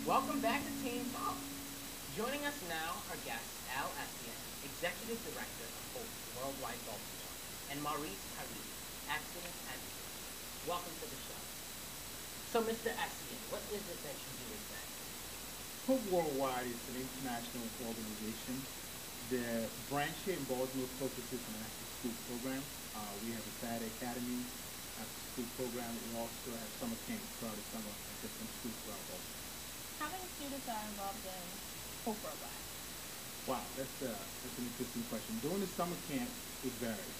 Welcome back to Teen Talk. Joining us now are guests Al Essien, Executive Director of Hope Worldwide Baltimore, and Maurice Parisi, Accident Advocate. Welcome to the show. So, Mr. Essien, what is it that you do exactly? Hope Worldwide is an international organization. The branch here in Baltimore focuses on after-school programs. We have a Saturday Academy after-school program. We also have summer camps throughout the summer at different schools throughout Baltimore. How many students are involved in Hope Worldwide? Wow, that's an interesting question. During the summer camp, it varies.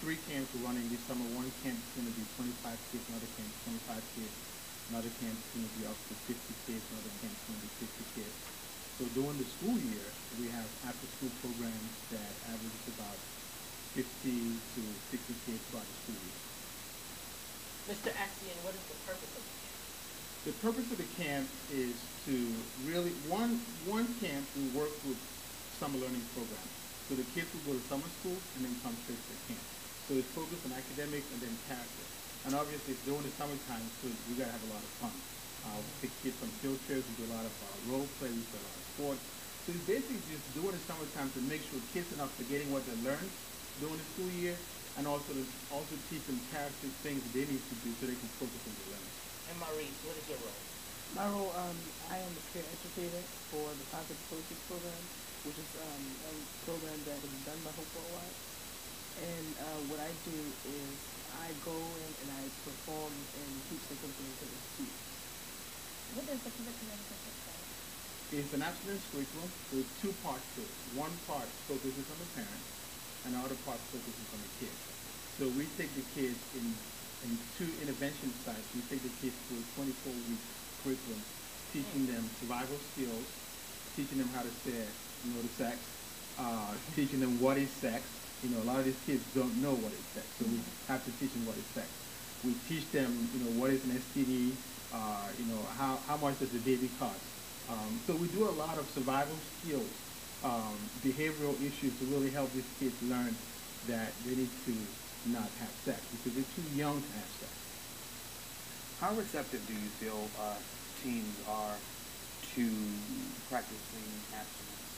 Three camps are running this summer. One camp is going to be 25 kids, another camp is 25 kids, another camp is going to be up to 50 kids, another camp is going to be 50 kids. So during the school year, we have after-school programs that average about 50 to 60 kids throughout the school year. Mr. Essien, what is the purpose of the camp? The purpose of the camp is to really, one camp will work with summer learning programs. So the kids will go to summer school and then come straight to the camp. So it's focused on academics and then character. And obviously during the summertime, so we gotta have a lot of fun. We take kids on field trips, we do a lot of role play, we do a lot of sports. So it's basically just during the summertime to make sure kids are not forgetting what they learned during the school year, and also teach them character things that they need to do so they can focus on their learning. And Maurice, what is your role? My role, I am a peer educator for the Positive Choices program, which is a program that is done by Hope Worldwide. And what I do is I go in and I perform and teach the curriculum to the students. What does the curriculum consist of? It's an abstinence curriculum with two parts to it. One part focuses on the parents, and the other part focuses on the kids. So we take the kids in two intervention sites. We take the kids through a 24-week curriculum, teaching them survival skills, teaching them how to say no to sex, teaching them what is sex. You know, a lot of these kids don't know what is sex, so we have to teach them what is sex. We teach them, you know, what is an STD, you know, how much does the baby cost. So we do a lot of survival skills, behavioral issues to really help these kids learn that they need to not have sex because they're too young to have sex. How receptive do you feel teens are to practicing abstinence?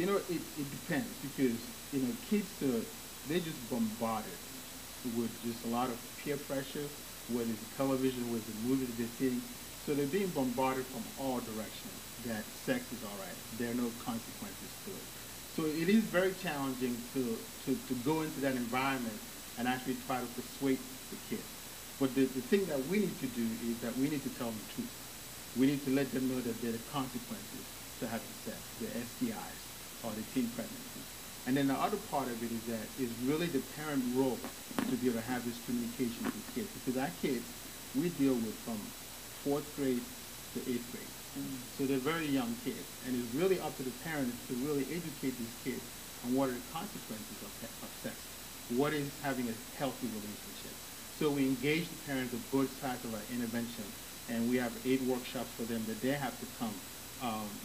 You know, it depends because, you know, kids, they're just bombarded with just a lot of peer pressure, whether it's television, whether it's movies they're seeing. So they're being bombarded from all directions that sex is all right. There are no consequences to it. So it is very challenging to go into that environment and actually try to persuade the kids. But the thing that we need to do is that we need to tell them the truth. We need to let them know that there are consequences to having sex, the STIs or the teen pregnancy. And then the other part of it is that it's really the parent role to be able to have this communication with kids. Because our kids, we deal with from 4th grade to 8th grade. So they're very young kids. And it's really up to the parents to really educate these kids on what are the consequences of sex. What is having a healthy relationship. So we engage the parents of both sides of our intervention. And we have 8 workshops for them that they have to come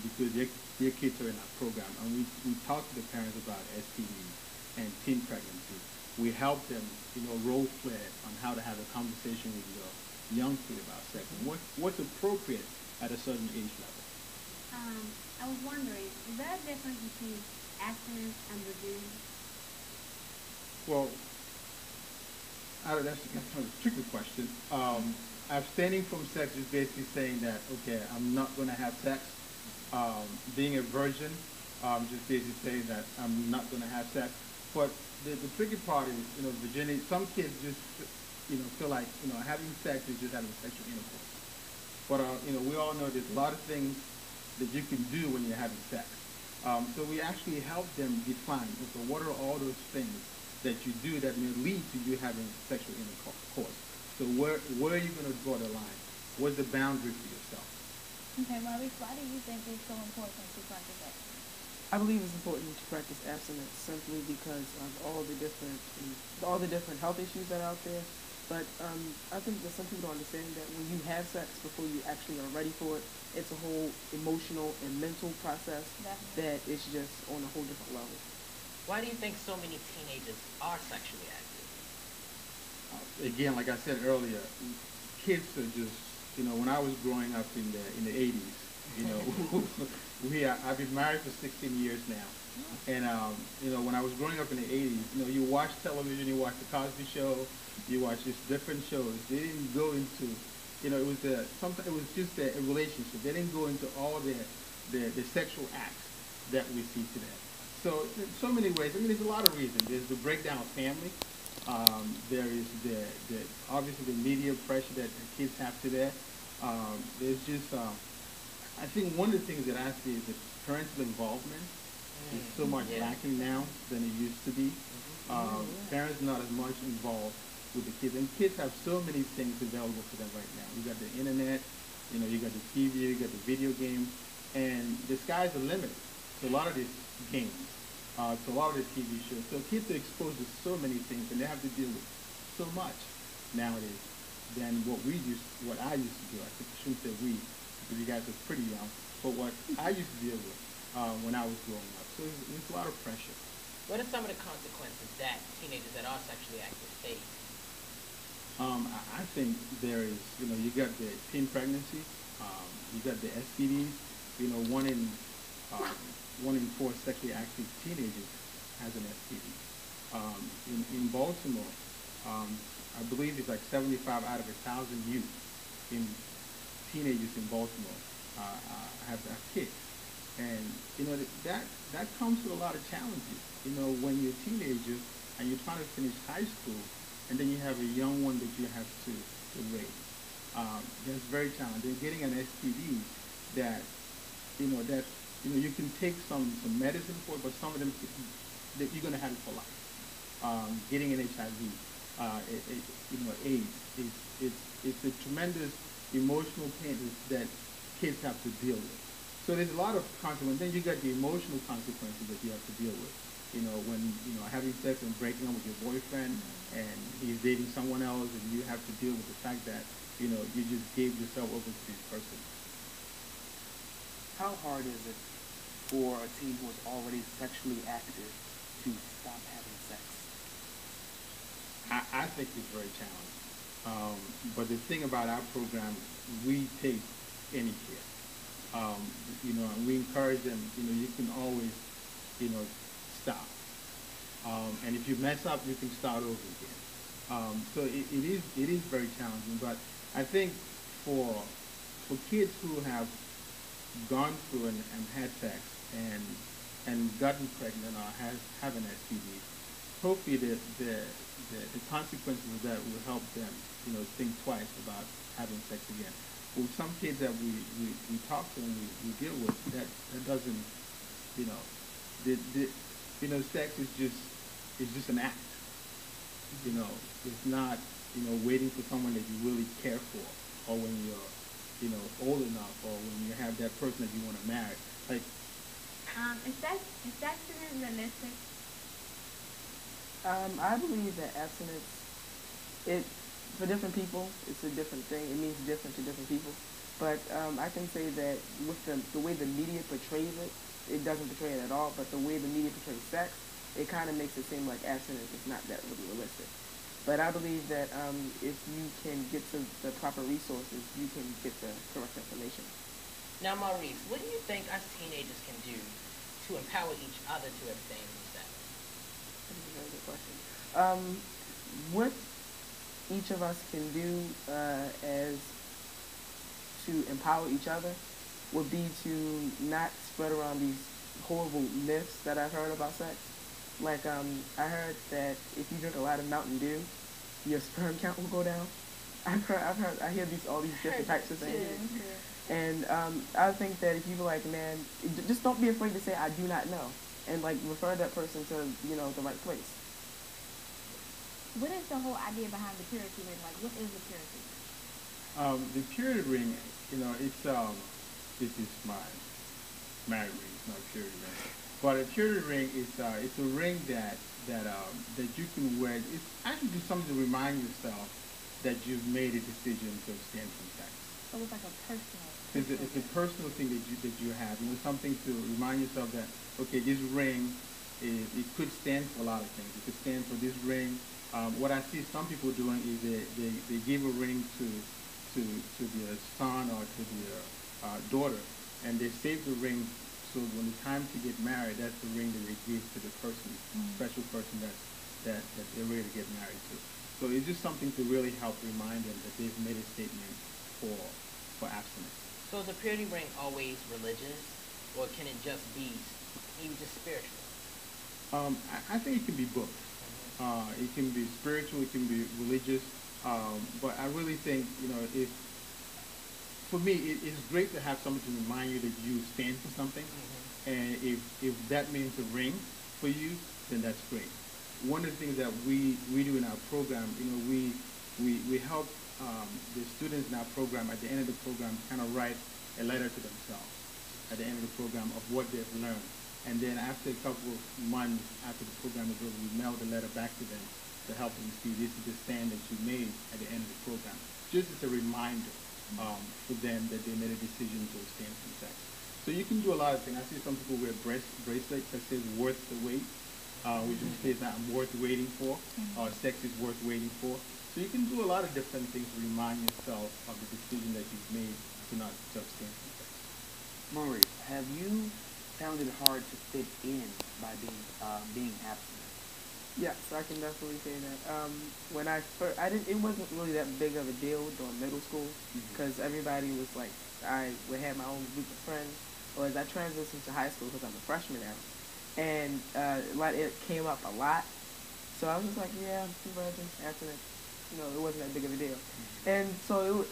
because their kids are in our program. And we talk to the parents about STDs and teen pregnancy. We help them, you know, role play on how to have a conversation with your young kid about sex and what's appropriate at a certain age level. I was wondering, is there a difference between abstinence and revenge? Well, that's kind of a tricky question. Abstaining from sex is basically saying that, okay, I'm not going to have sex. Being a virgin, just basically saying that I'm not going to have sex. But the tricky part is, you know, virginity, some kids just, you know, feel like, you know, having sex is just having sexual intercourse. But, you know, we all know there's a lot of things that you can do when you're having sex. So we actually help them define, okay, what are all those things that you do that may lead to you having sexual intercourse. So where are you going to draw the line? What's the boundary for yourself? Okay, Maurice, why do you think it's so important to practice abstinence? I believe it's important to practice abstinence simply because of all the different health issues that are out there. But I think that some people don't understand that when you have sex before you actually are ready for it, it's a whole emotional and mental process that is just on a whole different level. Why do you think so many teenagers are sexually active? Again, like I said earlier, kids are just when I was growing up in the 80s, you know, I've been married for 16 years now, and when I was growing up in the 80s, you watch television, you watch the Cosby Show, you watch just different shows. They didn't go into, it was something. It was just a relationship. They didn't go into all the sexual acts that we see today. So in so many ways. I mean, there's a lot of reasons. There's the breakdown of family. There is the obviously the media pressure that the kids have today. There's just I think one of the things that I see is that parental involvement is so much lacking now than it used to be. Parents are not as much involved with the kids, and kids have so many things available to them right now. You got the internet, you got the TV, you got the video games, and the sky's the limit to a lot of these games, to a lot of the TV shows. So kids are exposed to so many things, and they have to deal with so much nowadays than what I used to do. I shouldn't say we, because you guys are pretty young, but what I used to deal with when I was growing up. So there's a lot of pressure. What are some of the consequences that teenagers that are sexually active face? I think there is, you got the teen pregnancy, you got the STDs. One in four sexually active teenagers has an STD. In Baltimore, I believe it's like 75 out of 1,000 youth teenagers in Baltimore have kids, and that comes with a lot of challenges. When you're a teenager and you're trying to finish high school, and then you have a young one that you have to raise. That's very challenging. Getting an STD that you can take some medicine for it, but some of them that you're going to have it for life. Getting an HIV, AIDS, it's a tremendous emotional pain that kids have to deal with. So there's a lot of consequences. Then you got the emotional consequences that you have to deal with. When having sex and breaking up with your boyfriend, and he's dating someone else, and you have to deal with the fact that you just gave yourself over to this person. How hard is it for a teen who is already sexually active to stop having sex? I think it's very challenging. But the thing about our program, we take any kid. And we encourage them. You can always, stop. And if you mess up, you can start over again. So it is very challenging. But I think for kids who have gone through and had sex and gotten pregnant or have an STD, hopefully the consequences of that will help them, think twice about having sex again. With some kids that we talk to and we deal with, that doesn't, sex is just an act. It's not, waiting for someone that you really care for, or when you're, old enough, or when you have that person that you want to marry. Like, is abstinence realistic? I believe that abstinence, for different people, it's a different thing. It means different to different people. But I can say that with the way the media portrays it, it doesn't portray it at all. But the way the media portrays sex, it kind of makes it seem like abstinence is not that really realistic. But I believe that if you can get to the proper resources, you can get the correct information. Now, Maurice, what do you think us teenagers can do to empower each other to abstain from sex? That's a very good question. What each of us can do as to empower each other would be to not spread around these horrible myths that I've heard about sex. Like, I heard that if you drink a lot of Mountain Dew, your sperm count will go down. I hear all these different types of things. And I think that if you were like, man, just don't be afraid to say, I do not know. And, refer that person to, the right place. What is the whole idea behind the purity ring? What is the purity ring? The purity ring, this is my married ring. It's not a purity ring. But a purity ring is it's a ring that you can wear. It's actually just something to remind yourself that you've made a decision to abstain from sex. So it's like a personal. It's a personal thing that you have. Something to remind yourself that, okay, this ring it could stand for a lot of things. It could stand for this ring. What I see some people doing is they give a ring to to their son or to their daughter, and they save the ring. So when the time to get married, that's the ring that they give to the person, special person that they're ready to get married to. So it's just something to really help remind them that they've made a statement for abstinence. So is a purity ring always religious, or can it just be even just spiritual? I think it can be both. It can be spiritual, it can be religious, but I really think, if for me, it's great to have something to remind you that you stand for something, and if that means a ring for you, then that's great. One of the things that we do in our program, we help the students in our program at the end of the program kind of write a letter to themselves at the end of the program of what they've learned. And then after a couple of months after the program is over, we mail the letter back to them to help them see this is the stand that you made at the end of the program. Just as a reminder for them that they made a decision to abstain from sex. So you can do a lot of things. I see some people wear bracelets that says worth the wait, which says that I'm worth waiting for, or sex is worth waiting for. So you can do a lot of different things to remind yourself of the decision that you've made to not to abstain from sex. Maurice, have you found it hard to fit in by being abstinent? Yes, I can definitely say that. When I first, it wasn't really that big of a deal during middle school because everybody was like, I would have my own group of friends. Or as I transitioned to high school, because I'm a freshman now, and it came up a lot. So I was just like, yeah, virgin, abstinent. It wasn't that big of a deal. And so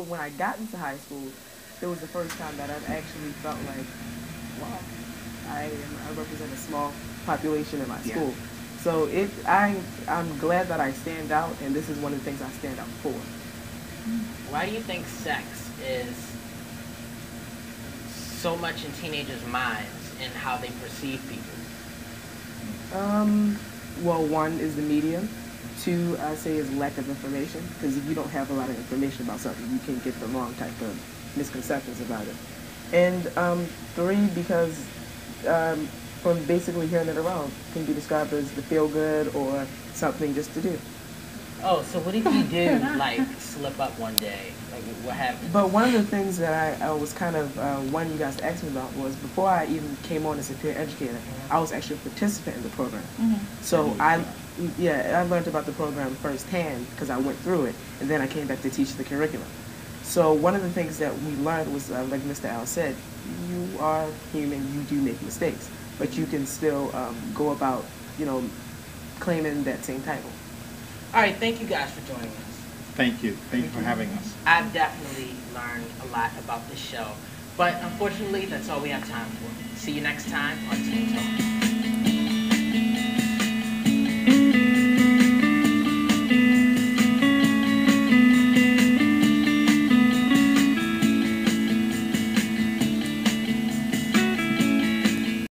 when I got into high school, it was the first time that I've actually felt like, wow, I represent a small population in my school. So I'm glad that I stand out, and this is one of the things I stand out for. Why do you think sex is so much in teenagers' minds and how they perceive people? Well, one is the medium. Two, I say, is lack of information, because if you don't have a lot of information about something, you can get the wrong type of misconceptions about it. And three, because from basically hearing it around, can be described as the feel good or something just to do. Oh, so what if you do like slip up one day? Like what happens? But one of the things that I was kind of wanting you guys to ask me about was before I even came on as a peer educator, I was actually a participant in the program. So I learned about the program firsthand because I went through it, and then I came back to teach the curriculum. So one of the things that we learned was, like Mr. Al said, you are human, you do make mistakes, but you can still go about, claiming that same title. All right, thank you guys for joining us. Thank you. Thank you for having us. I've definitely learned a lot about this show, but unfortunately, that's all we have time for. See you next time on Teen Talk.